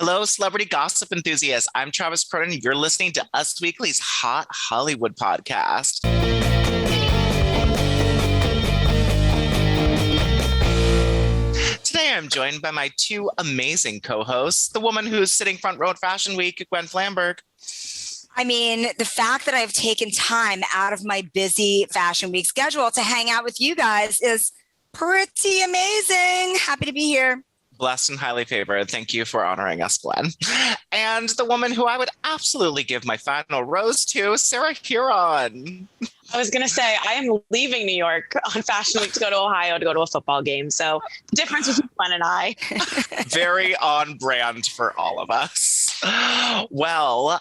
Hello, celebrity gossip enthusiasts. I'm Travis Cronin. You're listening to Us Weekly's Hot Hollywood podcast. Today, I'm joined by my two amazing co-hosts, the woman who's sitting front row at Fashion Week, Gwen Flamberg. I mean, the fact that I've taken time out of my busy Fashion Week schedule to hang out with you guys is pretty amazing. Happy to be here. Blessed and highly favored. Thank you for honoring us, Gwen. And the woman who I would absolutely give my final rose to, Sarah Huron. I was going to say, I am leaving New York on Fashion Week to go to Ohio to go to a football game. So the difference between Gwen and I. Very on brand for all of us. Well,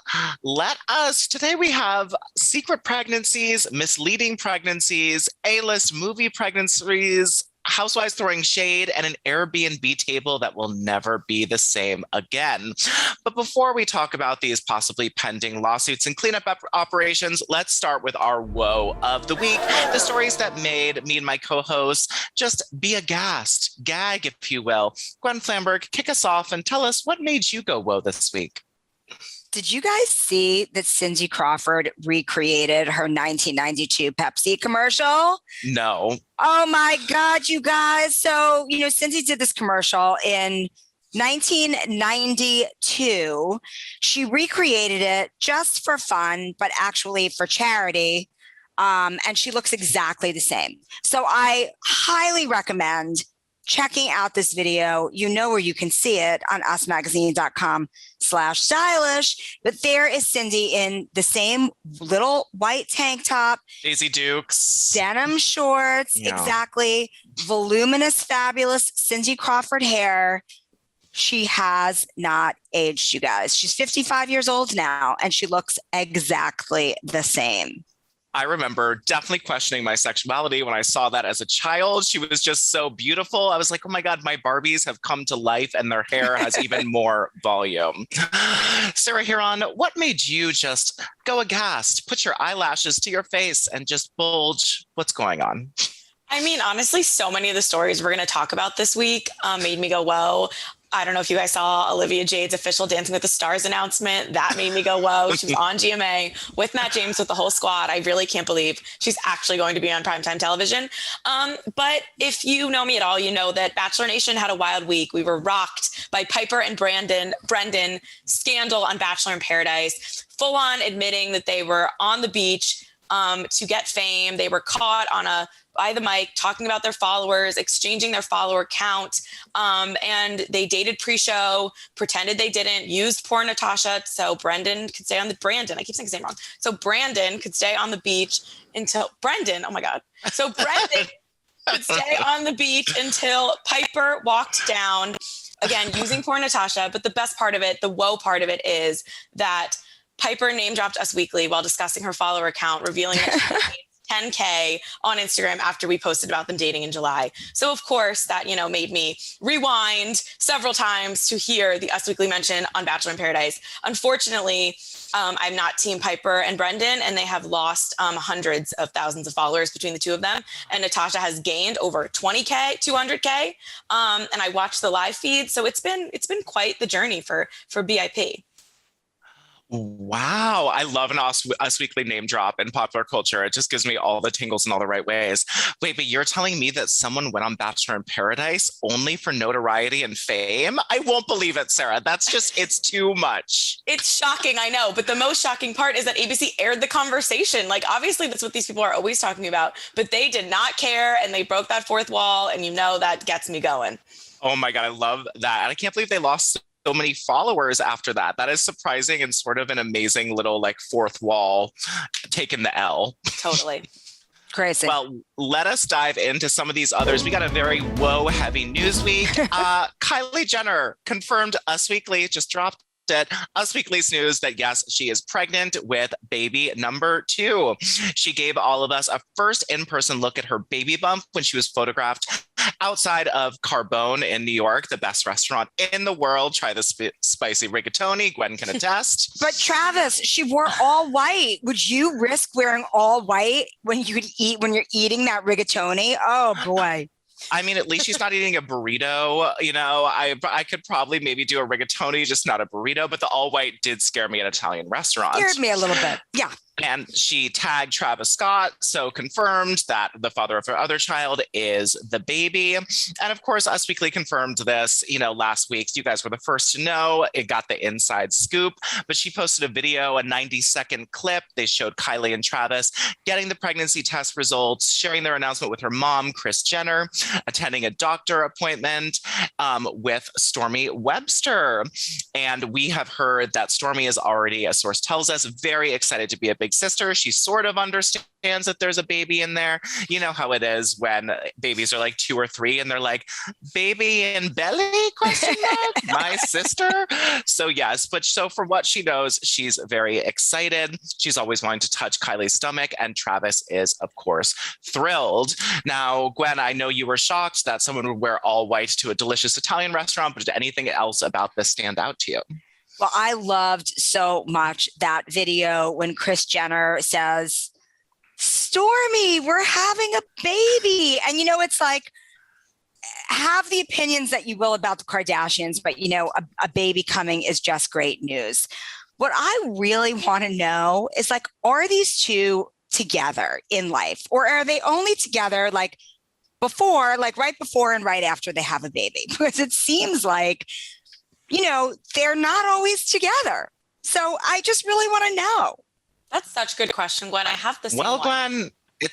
today we have secret pregnancies, misleading pregnancies, A-list movie pregnancies, housewives throwing shade, and an Airbnb table that will never be the same again. But before we talk about these possibly pending lawsuits and cleanup operations, let's start with our woe of the week. The stories that made me and my co-hosts just be aghast, gag, if you will. Gwen Flamberg, kick us off and tell us what made you go whoa this week. Did you guys see that Cindy Crawford recreated her 1992 Pepsi commercial? No. Oh my God, you guys. So, Cindy did this commercial in 1992. She recreated it just for fun, but actually for charity. And she looks exactly the same. So I highly recommend checking out this video. You know where you can see it on usmagazine.com/stylish. But there is Cindy in the same little white tank top, Daisy Dukes, denim shorts, exactly. Voluminous, fabulous Cindy Crawford hair. She has not aged, you guys. She's 55 years old now, and she looks exactly the same. I remember definitely questioning my sexuality when I saw that as a child. She was just so beautiful. I was like, oh my God, my Barbies have come to life and their hair has even more volume. Sarah Huron, what made you just go aghast, put your eyelashes to your face and just bulge? What's going on? I mean, honestly, so many of the stories we're going to talk about this week made me go, whoa. I don't know if you guys saw Olivia Jade's official Dancing with the Stars announcement. That made me go, whoa. She was on GMA with Matt James with the whole squad. I really can't believe she's actually going to be on primetime television. But if you know me at all, you know that Bachelor Nation had a wild week. We were rocked by Piper and Brendan scandal on Bachelor in Paradise, full on admitting that they were on the beach to get fame. They were caught by the mic, talking about their followers, exchanging their follower count. And they dated pre-show, pretended they didn't, used poor Natasha. So Brandon could stay on the Brandon could stay on the beach until oh my God. So Brendan could stay on the beach until Piper walked down, again, using poor Natasha. But the best part of it, the woe part of it, is that Piper name dropped Us Weekly while discussing her follower count, revealing that she 10K on Instagram after we posted about them dating in July. So of course that, made me rewind several times to hear the Us Weekly mention on Bachelor in Paradise. Unfortunately, I'm not Team Piper and Brendan, and they have lost hundreds of thousands of followers between the two of them. And Natasha has gained over 20K, 200K. And I watched the live feed. So it's been quite the journey for BIP. Wow. I love an Us Weekly name drop in popular culture. It just gives me all the tingles in all the right ways. Wait, but you're telling me that someone went on Bachelor in Paradise only for notoriety and fame? I won't believe it, Sarah. It's too much. It's shocking, I know. But the most shocking part is that ABC aired the conversation. Like, obviously, that's what these people are always talking about. But they did not care, and they broke that fourth wall. And that gets me going. Oh my God, I love that. And I can't believe they lost so many followers after that. That is surprising and sort of an amazing little fourth wall taking the L. Totally. Crazy. Well, let us dive into some of these others. We got a very woe-heavy news week. Kylie Jenner confirmed Us Weekly, just dropped it. Us Weekly's news that yes, she is pregnant with baby number 2. She gave all of us a first in-person look at her baby bump when she was photographed outside of Carbone in New York, the best restaurant in the world. Try the spicy rigatoni. Gwen can attest. But Travis, she wore all white. Would you risk wearing all white when you're eating that rigatoni? Oh boy. I mean, at least she's not eating a burrito. You know, I could probably maybe do a rigatoni, just not a burrito. But the all white did scare me at an Italian restaurant. Scared me a little bit. Yeah. And she tagged Travis Scott, so confirmed that the father of her other child is the baby. And of course, Us Weekly confirmed this, you know, last week. You guys were the first to know. It got the inside scoop, but she posted a video, a 90-second clip. They showed Kylie and Travis getting the pregnancy test results, sharing their announcement with her mom, Kris Jenner, attending a doctor appointment with Stormy Webster. And we have heard that Stormy is already, a source tells us, very excited to be a big sister. She sort of understands that there's a baby in there. You know how it is when babies are like 2 or 3 and they're like, baby in belly, question mark, my sister. So yes, but so for what she knows, she's very excited. She's always wanting to touch Kylie's stomach, and Travis is, of course, thrilled. Now, Gwen, I know you were shocked that someone would wear all white to a delicious Italian restaurant, but did anything else about this stand out to you? Well, I loved so much that video when Kris Jenner says, Stormy, we're having a baby. And, you know, it's like, have the opinions that you will about the Kardashians, but, you know, a baby coming is just great news. What I really want to know is, like, are these two together in life, or are they only together like before, like right before and right after they have a baby? Because it seems like, you know, they're not always together. So I just really want to know. That's such a good question, Gwen. I have the same Well, one. Gwen,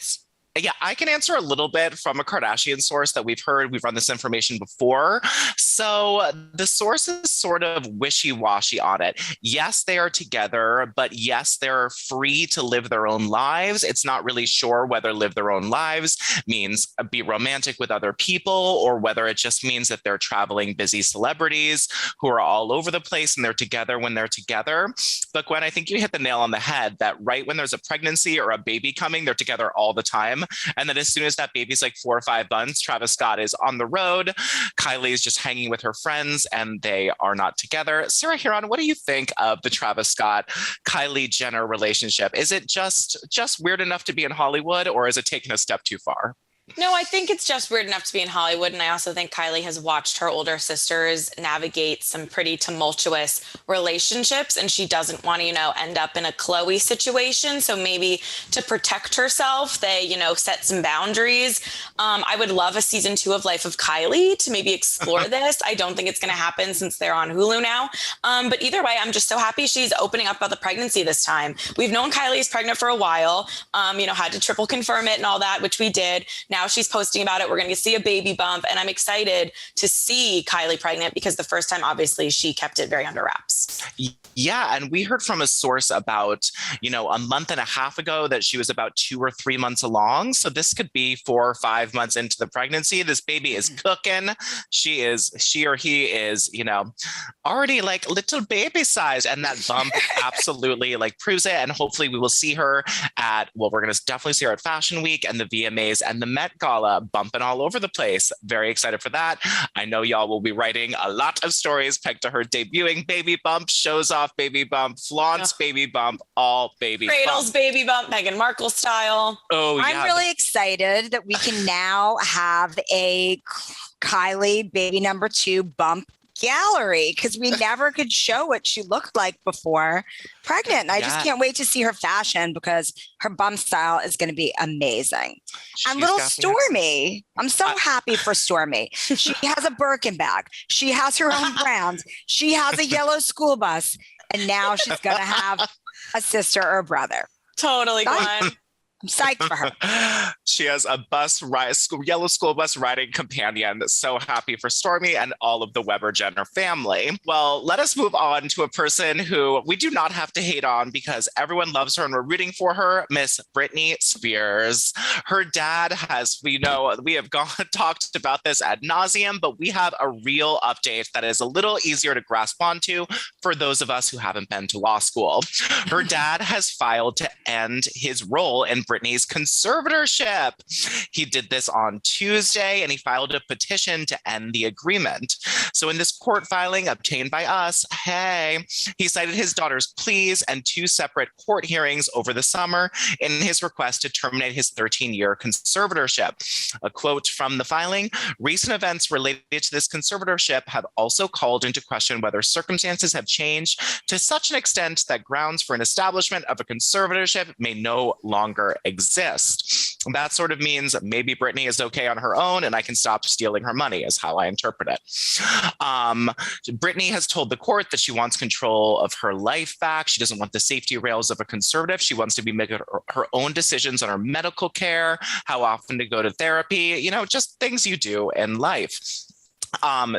yeah, I can answer a little bit from a Kardashian source that we've heard. We've run this information before. So the source is sort of wishy-washy on it. Yes, they are together, but yes, they're free to live their own lives. It's not really sure whether live their own lives means be romantic with other people, or whether it just means that they're traveling busy celebrities who are all over the place and they're together when they're together. But Gwen, I think you hit the nail on the head that right when there's a pregnancy or a baby coming, they're together all the time. And then as soon as that baby's like 4 or 5 months, Travis Scott is on the road. Kylie's just hanging with her friends and they are not together. Sarah Huron, what do you think of the Travis Scott, Kylie Jenner relationship? Is it just weird enough to be in Hollywood, or is it taken a step too far? No, I think it's just weird enough to be in Hollywood. And I also think Kylie has watched her older sisters navigate some pretty tumultuous relationships. And she doesn't want to, you know, end up in a Khloe situation. So maybe to protect herself, they, you know, set some boundaries. I would love a season 2 of Life of Kylie to maybe explore this. I don't think it's going to happen since they're on Hulu now. But either way, I'm just so happy she's opening up about the pregnancy this time. We've known Kylie is pregnant for a while, you know, had to triple confirm it and all that, which we did. Now she's posting about it. We're going to see a baby bump. And I'm excited to see Kylie pregnant because the first time, obviously, she kept it very under wraps. Yeah. And we heard from a source about, you know, a month and a half ago that she was about 2 or 3 months along. So this could be 4 or 5 months into the pregnancy. This baby is cooking. She or he is, you know, already like little baby size. And that bump absolutely like proves it. And hopefully we will see her we're going to definitely see her at Fashion Week and the VMAs and the Met Gala, bumping all over the place. Very excited for that. I know y'all will be writing a lot of stories pegged to her debuting baby bump, shows off baby bump, flaunts baby bump, all baby Cradles bump. Baby bump, Meghan Markle style. Oh, yeah. I'm really excited that we can now have a Kylie baby number 2 bump gallery, because we never could show what she looked like before pregnant. And I just can't wait to see her fashion, because her bump style is going to be amazing. And little Stormy, I'm so happy for Stormy. She has a Birkin bag. She has her own brand. She has a yellow school bus. And now she's going to have a sister or a brother. Totally, Gwen. I'm psyched for her. She has a yellow school bus riding companion. So happy for Stormy and all of the Weber Jenner family. Well, let us move on to a person who we do not have to hate on because everyone loves her and we're rooting for her, Miss Britney Spears. Her dad has, we have talked about this ad nauseum, but we have a real update that is a little easier to grasp onto for those of us who haven't been to law school. Her dad has filed to end his role in Britney's conservatorship. He did this on Tuesday, and he filed a petition to end the agreement. So in this court filing obtained by us, he cited his daughter's pleas and 2 separate court hearings over the summer in his request to terminate his 13-year conservatorship. A quote from the filing: "Recent events related to this conservatorship have also called into question whether circumstances have changed to such an extent that grounds for an establishment of a conservatorship may no longer exist." That sort of means maybe Britney is okay on her own and I can stop stealing her money, is how I interpret it. Britney has told the court that she wants control of her life back. She doesn't want the safety rails of a conservative. She wants to be making her own decisions on her medical care, how often to go to therapy, just things you do in life.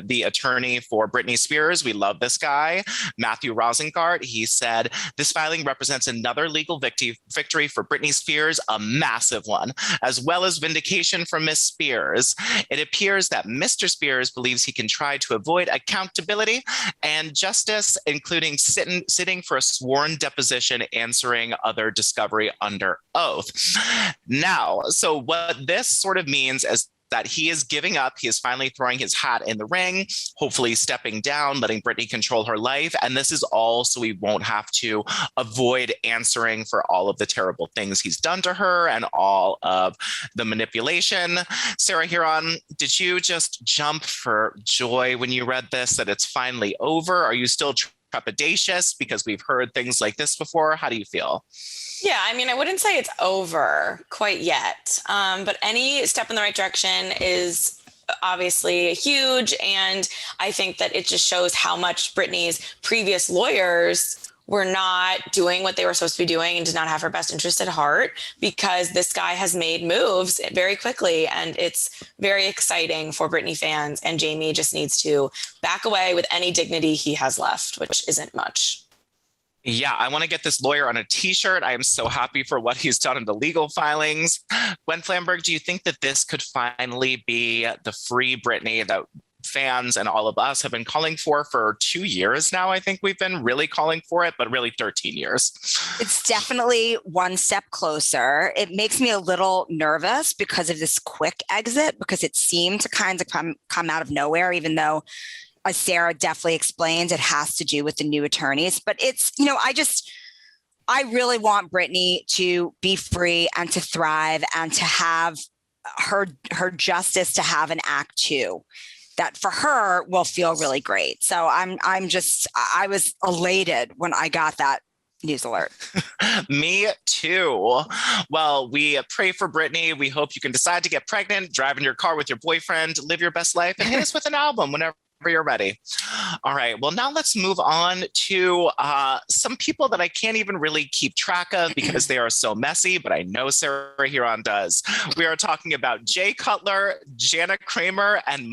The attorney for Britney Spears, we love this guy, Matthew Rosengart, he said, "This filing represents another legal victory for Britney Spears, a massive one, as well as vindication for Miss Spears. It appears that Mr. Spears believes he can try to avoid accountability and justice, including sitting for a sworn deposition, answering other discovery under oath." Now, so what this sort of means is that he is giving up. He is finally throwing his hat in the ring, hopefully stepping down, letting Britney control her life. And this is all so he won't have to avoid answering for all of the terrible things he's done to her and all of the manipulation. Sarah Huron, did you just jump for joy when you read this, that it's finally over? Are you still trepidatious because we've heard things like this before? How do you feel? Yeah, I wouldn't say it's over quite yet, but any step in the right direction is obviously huge. And I think that it just shows how much Britney's previous lawyers were not doing what they were supposed to be doing and did not have her best interest at heart, because this guy has made moves very quickly. And it's very exciting for Britney fans. And Jamie just needs to back away with any dignity he has left, which isn't much. Yeah, I want to get this lawyer on a t-shirt. I am so happy for what he's done in the legal filings. Gwen Flamberg, do you think that this could finally be the free Britney that fans and all of us have been calling for 2 years now? I think we've been really calling for it, but really 13 years. It's definitely one step closer. It makes me a little nervous because of this quick exit, because it seemed to kind of come out of nowhere, even though, as Sarah definitely explains, it has to do with the new attorneys. But it's, I really want Britney to be free and to thrive and to have her justice, to have an act 2 that for her will feel really great. So I was elated when I got that news alert. Me too. Well, we pray for Britney. We hope you can decide to get pregnant, drive in your car with your boyfriend, live your best life, and hit us with an album whenever you're ready. All right. Well, now let's move on to some people that I can't even really keep track of because they are so messy, but I know Sarah Huron does. We are talking about Jay Cutler, Jana Kramer, and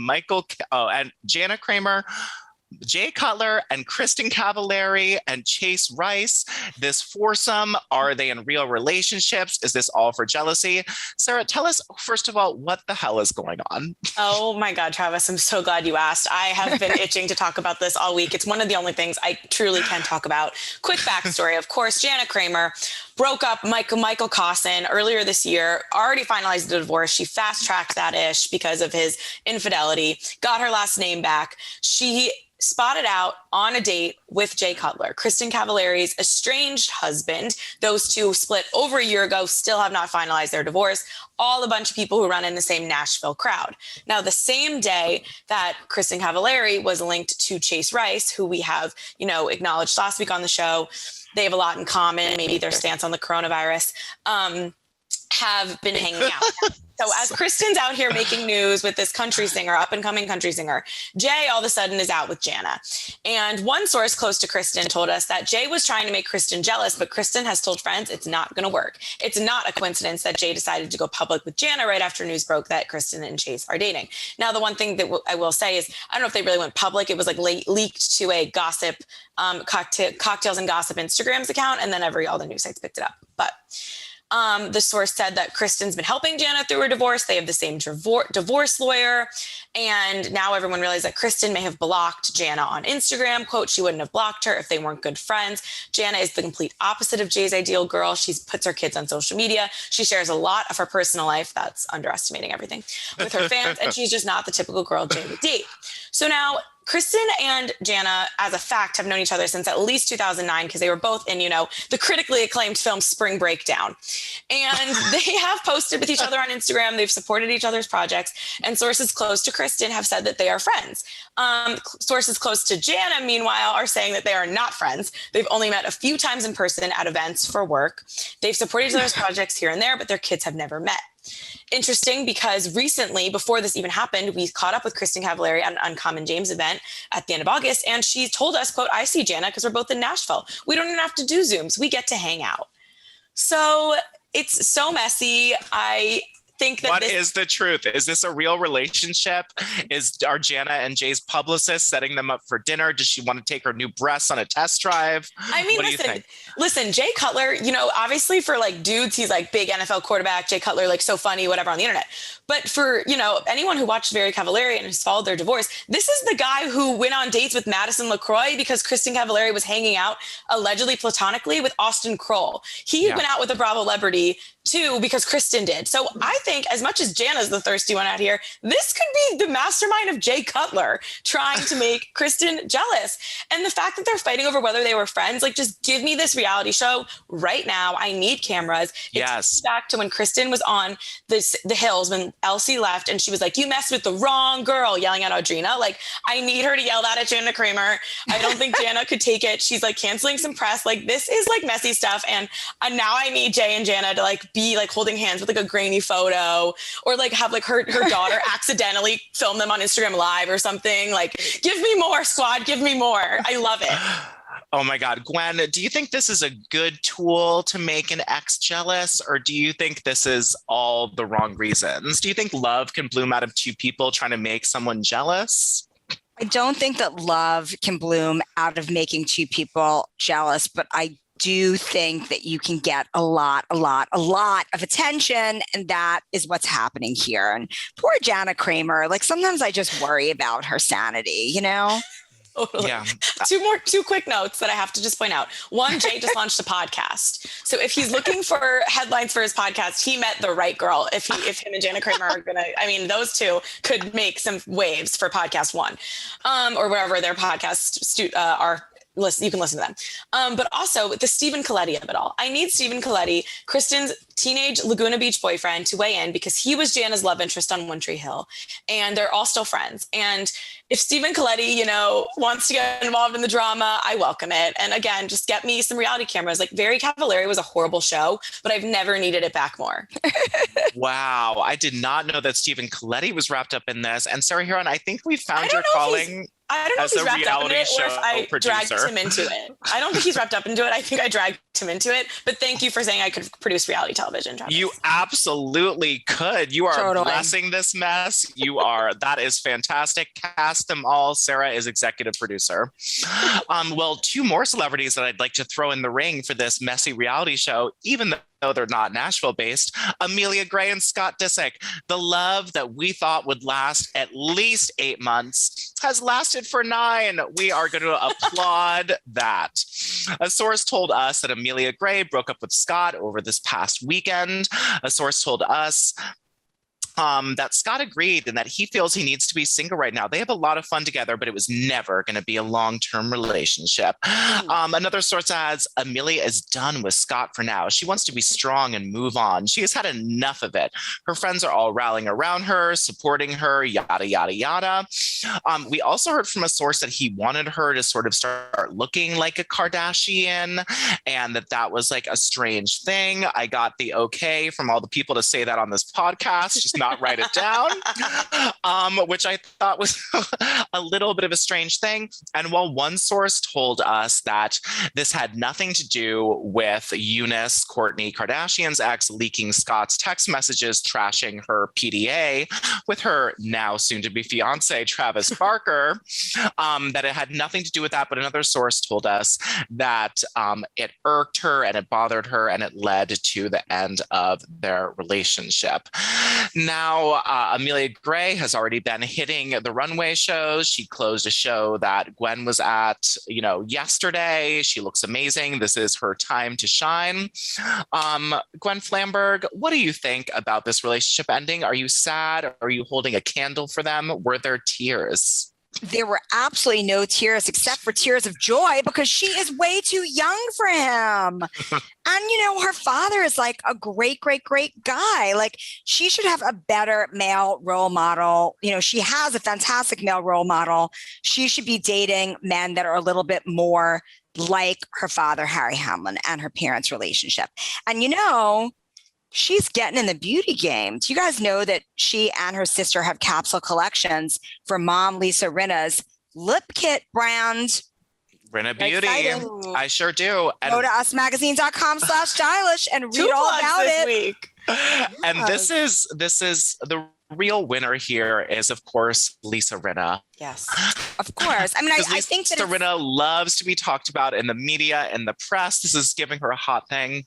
Jay Cutler and Kristen Cavallari and Chase Rice. This foursome, are they in real relationships? Is this all for jealousy? Sarah, tell us, first of all, what the hell is going on? Oh my God, Travis, I'm so glad you asked. I have been itching to talk about this all week. It's one of the only things I truly can talk about. Quick backstory. Of course, Jana Kramer broke up Michael Cosson earlier this year, already finalized the divorce. She fast-tracked that ish because of his infidelity, got her last name back. She spotted out on a date with Jay Cutler, Kristen Cavallari's estranged husband. Those two split over a year ago, still have not finalized their divorce. All a bunch of people who run in the same Nashville crowd. Now, the same day that Kristen Cavallari was linked to Chase Rice, who we have, acknowledged last week on the show, they have a lot in common, maybe their stance on the coronavirus, have been hanging out. So as Kristen's out here making news with this country singer, up and coming country singer, Jay all of a sudden is out with Jana. And one source close to Kristen told us that Jay was trying to make Kristen jealous, but Kristen has told friends it's not going to work. It's not a coincidence that Jay decided to go public with Jana right after news broke that Kristen and Chase are dating. Now, the one thing that I will say is, I don't know if they really went public. It was like leaked to a gossip, cocktails and gossip Instagrams account, and then all the news sites picked it up. But The source said that Kristen's been helping Jana through her divorce. They have the same divorce lawyer. And now everyone realized that Kristen may have blocked Jana on Instagram. Quote, she wouldn't have blocked her if they weren't good friends. Jana is the complete opposite of Jay's ideal girl. She puts her kids on social media. She shares a lot of her personal life. That's underestimating everything with her fans. And she's just not the typical girl Jay would date. So now Kristen and Jana, as a fact, have known each other since at least 2009 because they were both in, the critically acclaimed film Spring Breakdown. And they have posted with each other on Instagram. They've supported each other's projects. And sources close to Kristen have said that they are friends. Sources close to Jana, meanwhile, are saying that they are not friends. They've only met a few times in person at events for work. They've supported each other's projects here and there, but their kids have never met. Interesting because recently, before this even happened, we caught up with Kristen Cavallari at an Uncommon James event at the end of August. And she told us, quote, I see Jana because we're both in Nashville. We don't even have to do Zooms. We get to hang out. So it's so messy. I think that What is the truth? Is this a real relationship? Are Jana and Jay's publicist setting them up for dinner? Does she want to take her new breasts on a test drive? I mean, listen, Jay Cutler, obviously for like dudes, he's like big NFL quarterback, Jay Cutler, like so funny, whatever on the internet. But for, anyone who watched Very Cavallari and has followed their divorce, this is the guy who went on dates with Madison LaCroix because Kristen Cavallari was hanging out allegedly platonically with Austin Kroll. He went out with a Bravo celebrity too because Kristen did. So I think as much as Jana's the thirsty one out here, this could be the mastermind of Jay Cutler trying to make Kristen jealous. And the fact that they're fighting over whether they were friends, like just give me this reality show right now. I need cameras. It takes back to when Kristen was on the Hills when Elsie left and she was like, you messed with the wrong girl, yelling at Audrina. Like, I need her to yell that at Jana Kramer. I don't think Jana could take it. She's like canceling some press. Like, this is like messy stuff. And now I need Jay and Jana to like be like holding hands with like a grainy photo or like have like her daughter accidentally film them on Instagram Live or something. Like, give me more, squad. Give me more. I love it. Oh my God. Gwen, do you think this is a good tool to make an ex jealous, or do you think this is all the wrong reasons? Do you think love can bloom out of two people trying to make someone jealous? I don't think that love can bloom out of making two people jealous, but I do think that you can get a lot of attention, and that is what's happening here. And poor Jana Kramer, like sometimes I just worry about her sanity, Totally. Yeah. Two quick notes that I have to just point out. One, Jay just launched a podcast. So if he's looking for headlines for his podcast, he met the right girl. If him and Jana Kramer are those two could make some waves for podcast one, or wherever their podcasts are. You can listen to them. But also the Stephen Colletti of it all. I need Stephen Colletti, Kristen's teenage Laguna Beach boyfriend, to weigh in because he was Jana's love interest on One Tree Hill and they're all still friends. And if Stephen Colletti, wants to get involved in the drama, I welcome it. And again, just get me some reality cameras. Like Very Cavallari was a horrible show, but I've never needed it back more. Wow. I did not know that Stephen Colletti was wrapped up in this. And Sarah Huron, I think we found your calling. I don't know if he's wrapped up in it or if I dragged him into it. I don't think he's wrapped up into it. I think I dragged him into it. But thank you for saying I could produce reality television. Travis. You absolutely could. You are blessing this mess. That is fantastic. Cast them all. Sarah is executive producer. Well, two more celebrities that I'd like to throw in the ring for this messy reality show, even though they're not Nashville based. Amelia Gray and Scott Disick. The love that we thought would last at least 8 months has lasted for 9. We are going to applaud that. A source told us that Amelia Gray broke up with Scott over this past weekend. A source told us that Scott agreed and that he feels he needs to be single right now. They have a lot of fun together, but it was never going to be a long-term relationship. Another source adds, Amelia is done with Scott for now. She wants to be strong and move on. She has had enough of it. Her friends are all rallying around her, supporting her, yada, yada, yada. We also heard from a source that he wanted her to sort of start looking like a Kardashian and that was like a strange thing. I got the okay from all the people to say that on this podcast, just not write it down, which I thought was a little bit of a strange thing. And while one source told us that this had nothing to do with Eunice, Kourtney Kardashian's ex, leaking Scott's text messages trashing her PDA with her now soon-to-be fiance, Travis Barker, that it had nothing to do with that. But another source told us that it irked her and it bothered her and it led to the end of their relationship. Now, Amelia Gray has already been hitting the runway shows. She closed a show that Gwen was at, yesterday. She looks amazing. This is her time to shine. Gwen Flamberg, what do you think about this relationship ending? Are you sad? Are you holding a candle for them? Were there tears? There were absolutely no tears except for tears of joy because she is way too young for him. And, her father is like a great, great, great guy. Like she should have a better male role model. She has a fantastic male role model. She should be dating men that are a little bit more like her father, Harry Hamlin, and her parents' relationship. And, she's getting in the beauty game. Do you guys know that she and her sister have capsule collections for mom Lisa Rinna's lip kit brand? Rinna Beauty. I sure do. And go to usmagazine.com/stylish and read all about it. Week. And this is the real winner here is, of course, Lisa Rinna. Yes, of course. I mean, I think that Lisa Rinna loves to be talked about in the media, in the press. This is giving her a hot thing.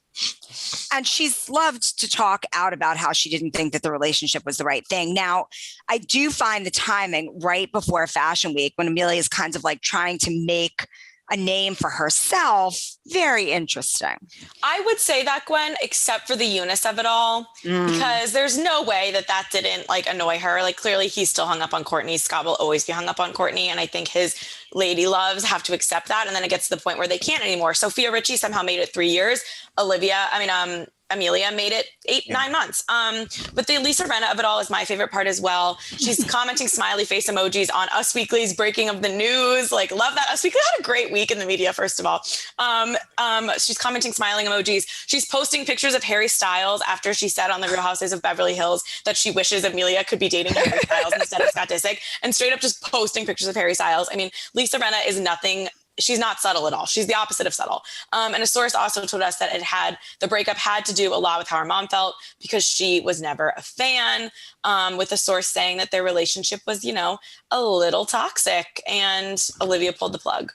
And she's loved to talk out about how she didn't think that the relationship was the right thing. Now, I do find the timing right before Fashion Week when Amelia is kind of like trying to make a name for herself very interesting. I would say that, Gwen, except for the Eunice of it all, because there's no way that didn't annoy her. Like clearly he's still hung up on Kourtney. Scott will always be hung up on Kourtney. And I think his lady loves have to accept that. And then it gets to the point where they can't anymore. Sophia Richie somehow made it 3 years. Amelia made it 9 months. But the Lisa Rinna of it all is my favorite part as well. She's commenting smiley face emojis on Us Weekly's breaking of the news. Love that. Us Weekly had a great week in the media, first of all. She's commenting smiling emojis. She's posting pictures of Harry Styles after she said on the Real Housewives of Beverly Hills that she wishes Amelia could be dating Harry Styles instead of Scott Disick, and straight up just posting pictures of Harry Styles. I mean, Lisa Rinna is nothing. She's not subtle at all. She's the opposite of subtle. And a source also told us that the breakup had to do a lot with how her mom felt because she was never a fan, with the source saying that their relationship was, a little toxic, and Olivia pulled the plug.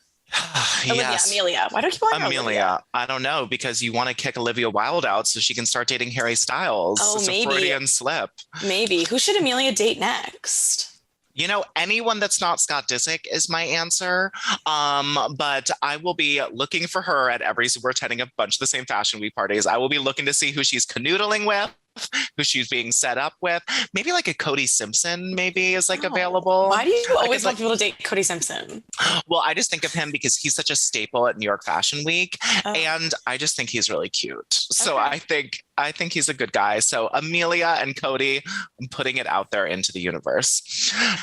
Amelia. Why do you keep calling her Amelia? I don't know, because you want to kick Olivia Wilde out so she can start dating Harry Styles. It's maybe. A Freudian slip. Maybe. Who should Amelia date next? Anyone that's not Scott Disick is my answer. But I will be looking for her at we're attending a bunch of the same Fashion Week parties. I will be looking to see who she's canoodling with, who she's being set up with. Maybe a Cody Simpson is available. Why do you always want people to date Cody Simpson? Well, I just think of him because he's such a staple at New York Fashion Week. And I just think he's really cute. So I think he's a good guy. So Amelia and Cody, I'm putting it out there into the universe.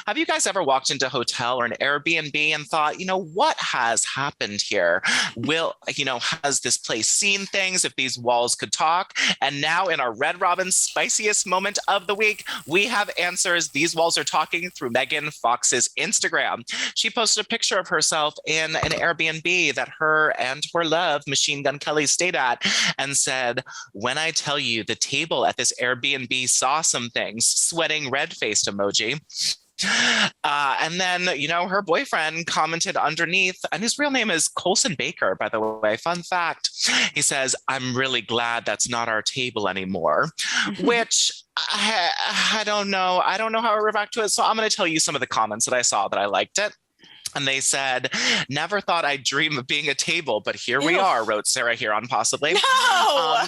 Have you guys ever walked into a hotel or an Airbnb and thought, what has happened here? Has this place seen things if these walls could talk? And now in our Red Robin spiciest moment of the week, we have answers. These walls are talking through Megan Fox's Instagram. She posted a picture of herself in an Airbnb that her and her love, Machine Gun Kelly, stayed at, and said, "When I tell you the table at this Airbnb saw some things," sweating red-faced emoji. And then, her boyfriend commented underneath, and his real name is Colson Baker, by the way. Fun fact. He says, "I'm really glad that's not our table anymore," which I don't know. I don't know how I react to it. So I'm going to tell you some of the comments that I saw that I liked it. And they said, "Never thought I'd dream of being a table, but here we are," wrote Sarah Huron, possibly. No!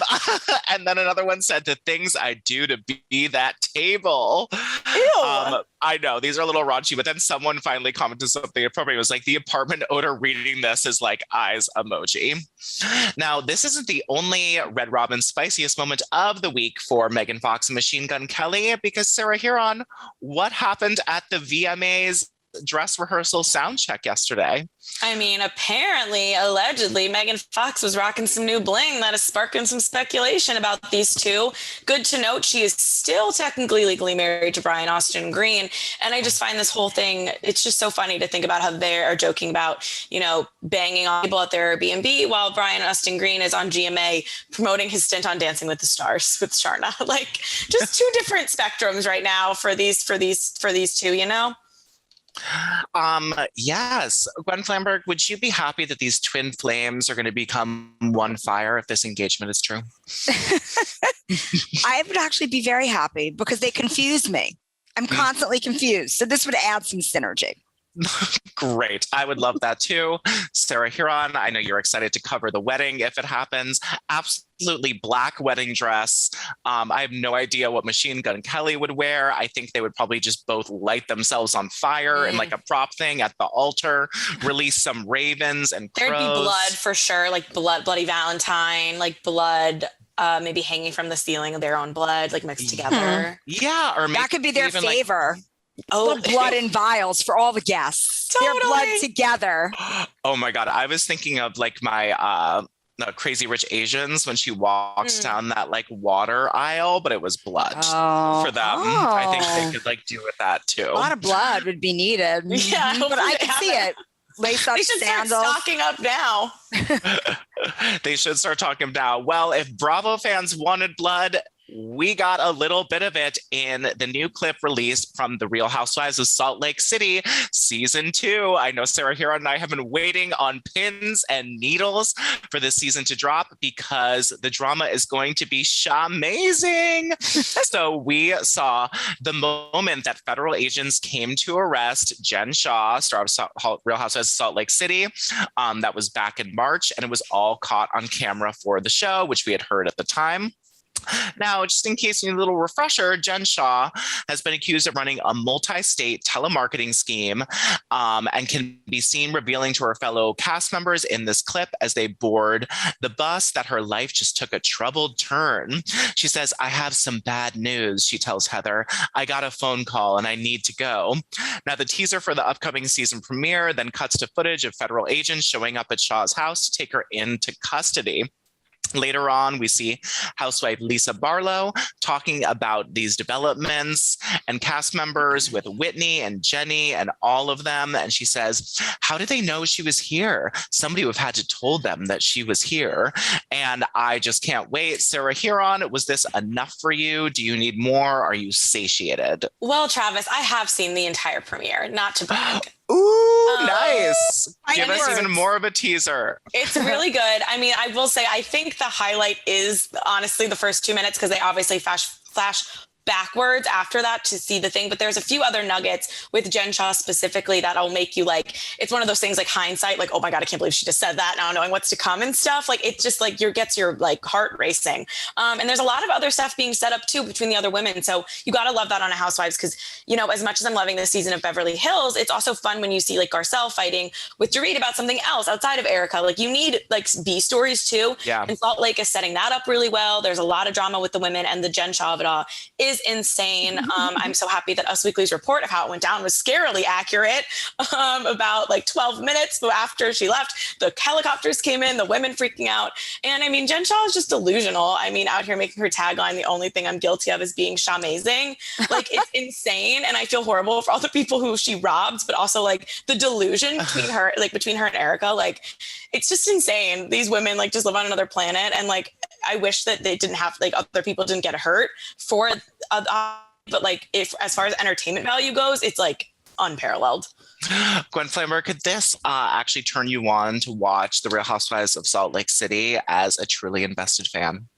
And then another one said, "The things I do to be that table." Ew. I know, these are a little raunchy, but then someone finally commented something appropriate. It was the apartment owner reading this is eyes emoji. Now, this isn't the only Red Robin spiciest moment of the week for Megan Fox and Machine Gun Kelly, because Sarah Huron, what happened at the VMAs dress rehearsal sound check yesterday. I mean, apparently, allegedly, Megan Fox was rocking some new bling that is sparking some speculation about these two. Good to note, she is still technically legally married to Brian Austin Green. And I just find this whole thing, it's just so funny to think about how they are joking about, banging on people at their Airbnb while Brian Austin Green is on GMA promoting his stint on Dancing with the Stars with Sharna. Like, just two different spectrums right now for these two, Yes. Gwen Flamberg, would you be happy that these twin flames are going to become one fire if this engagement is true? I would actually be very happy because they confuse me. I'm constantly confused. So this would add some synergy. Great. I would love that too. Sarah Huron, I know you're excited to cover the wedding if it happens. Absolutely black wedding dress. I have no idea what Machine Gun Kelly would wear. I think they would probably just both light themselves on fire in like a prop thing at the altar, release some ravens and crows. There'd be blood for sure, like bloody Valentine, like blood maybe hanging from the ceiling of their own blood, like mixed together. Yeah. Or that could be their favor. Oh, blood in vials for all the guests. Totally. Their blood together. Oh my God. I was thinking of like my Crazy Rich Asians when she walks down that like water aisle, but it was blood for them. I think they could like do with that too. A lot of blood would be needed. Yeah, but I can see it. Lace up they should sandals. start stocking up now. They should start talking now. Well, if Bravo fans wanted blood, we got a little bit of it in the new clip released from The Real Housewives of Salt Lake City, season 2. I know Sarah Huron and I have been waiting on pins and needles for this season to drop because the drama is going to be amazing. So we saw the moment that federal agents came to arrest Jen Shah, star of Real Housewives of Salt Lake City. That was back in March, and it was all caught on camera for the show, which we had heard at the time. Now, just in case you need a little refresher, Jen Shah has been accused of running a multi-state telemarketing scheme and can be seen revealing to her fellow cast members in this clip as they board the bus that her life just took a troubled turn. She says, "I have some bad news," she tells Heather. "I got a phone call and I need to go." Now, the teaser for the upcoming season premiere then cuts to footage of federal agents showing up at Shah's house to take her into custody. Later on, we see housewife Lisa Barlow talking about these developments and cast members with Whitney and Jenny and all of them. And she says, "How did they know she was here? Somebody would have had to told them that she was here." And I just can't wait. Sarah Huron, was this enough for you? Do you need more? Are you satiated? Well, Travis, I have seen the entire premiere, not to brag. Ooh, nice. Give us even more of a teaser. It's really good. I mean, I will say, I think the highlight is honestly the first 2 minutes because they obviously flash backwards after that to see the thing. But there's a few other nuggets with Jen Shah specifically that'll make you like, it's one of those things like hindsight, like, oh my God, I can't believe she just said that now knowing what's to come and stuff. Like, it's just like gets your like heart racing. And there's a lot of other stuff being set up too between the other women. So you got to love that on a Housewives because, as much as I'm loving this season of Beverly Hills, it's also fun when you see like Garcelle fighting with Dorit about something else outside of Erika. Like you need like B stories too. Yeah. And Salt Lake is setting that up really well. There's a lot of drama with the women, and the Jen Shah of it all is insane. I'm so happy that Us Weekly's report of how it went down was scarily accurate. About like 12 minutes after she left, the helicopters came in, the women freaking out. And I mean, Jen Shah is just delusional. I mean, out here making her tagline, "The only thing I'm guilty of is being Shah-mazing." Like, it's insane. And I feel horrible for all the people who she robbed, but also like the delusion between her and Erika. Like, it's just insane. These women like just live on another planet. And like, I wish that they didn't have like other people didn't get hurt for, but like if as far as entertainment value goes, it's like unparalleled. Gwen Flammer, could this actually turn you on to watch The Real Housewives of Salt Lake City as a truly invested fan?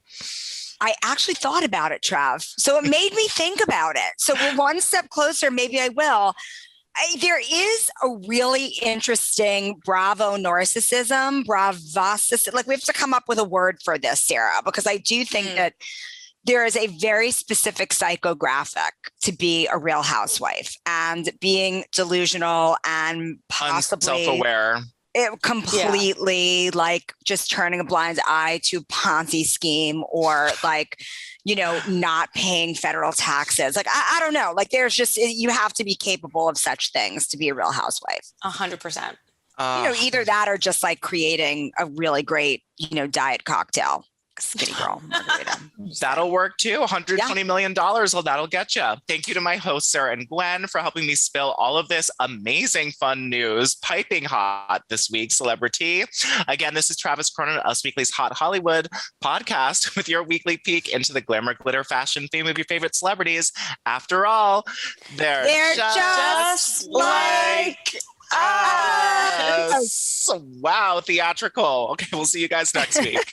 I actually thought about it, Trav. So it made me think about it. So we're one step closer. Maybe I will. There is a really interesting Bravo narcissism, like we have to come up with a word for this, Sarah, because I do think that there is a very specific psychographic to be a Real Housewife, and being delusional and possibly self-aware. It completely like just turning a blind eye to Ponzi scheme, or like, not paying federal taxes. Like, I don't know. Like, there's just, you have to be capable of such things to be a real housewife. 100%. Either that or just like creating a really great, diet cocktail. Skinny girl margarita. That'll work too. $120 million. Well, that'll get you. Thank you to my hosts, Sarah and Gwen, for helping me spill all of this amazing fun news, piping hot this week, celebrity. Again, this is Travis Cronin, Us Weekly's Hot Hollywood podcast with your weekly peek into the glamour, glitter, fashion theme of your favorite celebrities. After all, they're just like us. Wow, theatrical. Okay, we'll see you guys next week.